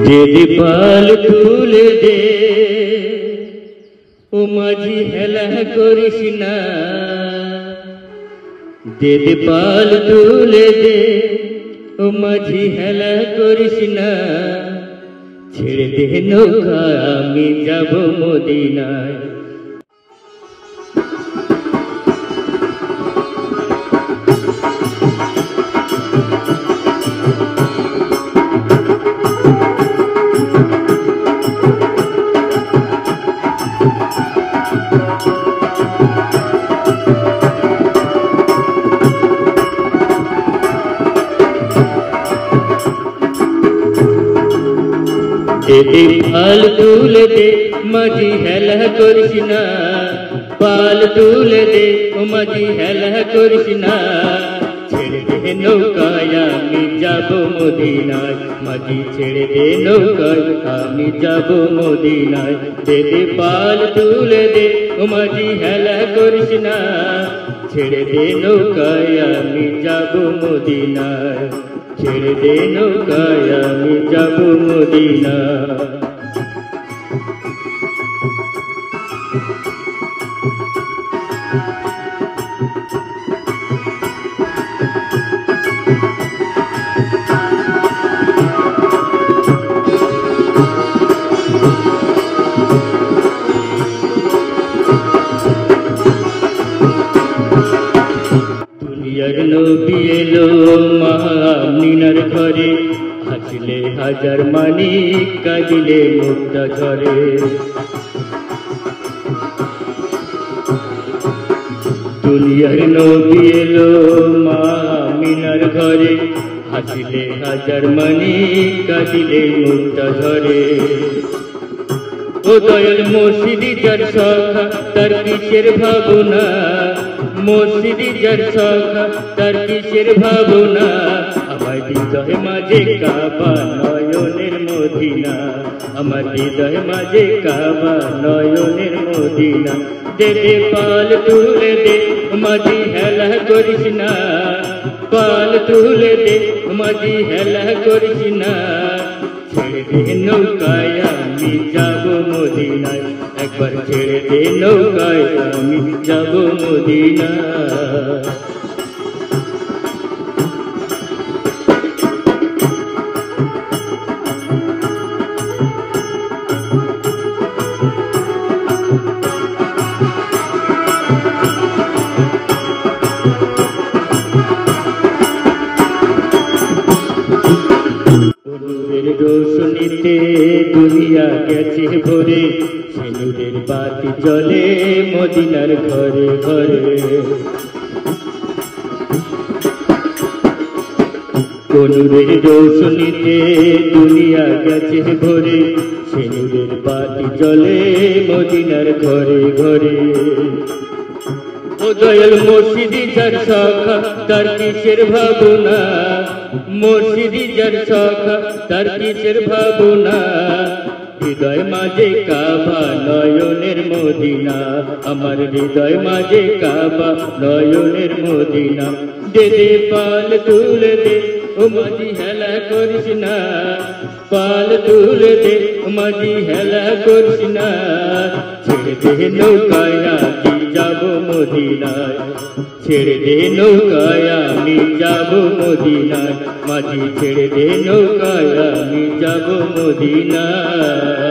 যদি পাল তুলে দে ও মাঝি হেলা করিস না, যদি পাল তুলে দে ও মাঝি হেলা করিস না, ছেড়ে দে নৌকা আমি যাব মদিনায়। যদি পাল তুলে দে মাঝি হেলা করিস না, পাল তুলে দে ও মাঝি হেলা করিস না, ছেড়ে দে নৌকায় আমি যাব মদিনায়, মাঝি ছেড়ে দে নৌকায় আমি যাব মদিনায়। যদি পাল তুলে দে ও মাঝি হেলা করিস না, ছেড়ে দে নৌকায় আমি যাব মদিনায়, ছেড়ে দে নৌকায় আমি যাব মদিনা। দুনিয়ার নবী এলো মা আমিনার ঘরে, হাসলে হাজার মানিক কাঁদিলে মুক্তা ঝরে। দুনিয়ার নবী এলো মা আমিনার ঘরে, হাসলে হাজার মানিক কাঁদিলে মুক্তা ঝরে। ও দয়াল মুর্শিদি যার সখা তার কিসের ভাবনা, মুর্শিদি যার সখা তার কিসের ভাবনা, আমার হৃদয় মাঝে কাবা নয়নের মদিনা, আমার হৃদয় মাঝে কাবা নয়নের মদিনা। দে পাল তুলে দে মাঝি হেলা করিস না, পাল তুলে দে মাঝি হেলা করিস না, ছেড়ে দে নৌকায় আমি যাব মদিনায়, একবার ছেড়ে দে নৌকায় আমি যাব মদিনা। রোশনীতে দুনিয়া গেছে ভরে, সিঁদুরের বাতি জ্বলে মদিনার ঘরে ঘরে। নূরের রোশনীতে দুনিয়া গেছে ভরে, সিঁদুরের বাতি জ্বলে মদিনার ঘরে ঘরে। ও দয়াল মুর্শিদি যার সখা তার কিসের ভাবনা, মুর্শিদি যার সখা তার কিসের ভাবনা, হৃদয় মাঝে কাবা নয়নের মদিনা, আমার হৃদয় মাঝে কাবা নয়নের মদিনা। দে পাল তুলে দে ও মাঝি হেলা করিস না, পাল তুলে দে ও মাঝি হেলা করিস না, ছেড়ে দে নৌকায় আমি যাব মদিনায়, ছেড়ে দে নৌকায় আমি যাব মদিনায়, মাঝি ছেড়ে দে নৌকায় আমি যাব মদিনায়।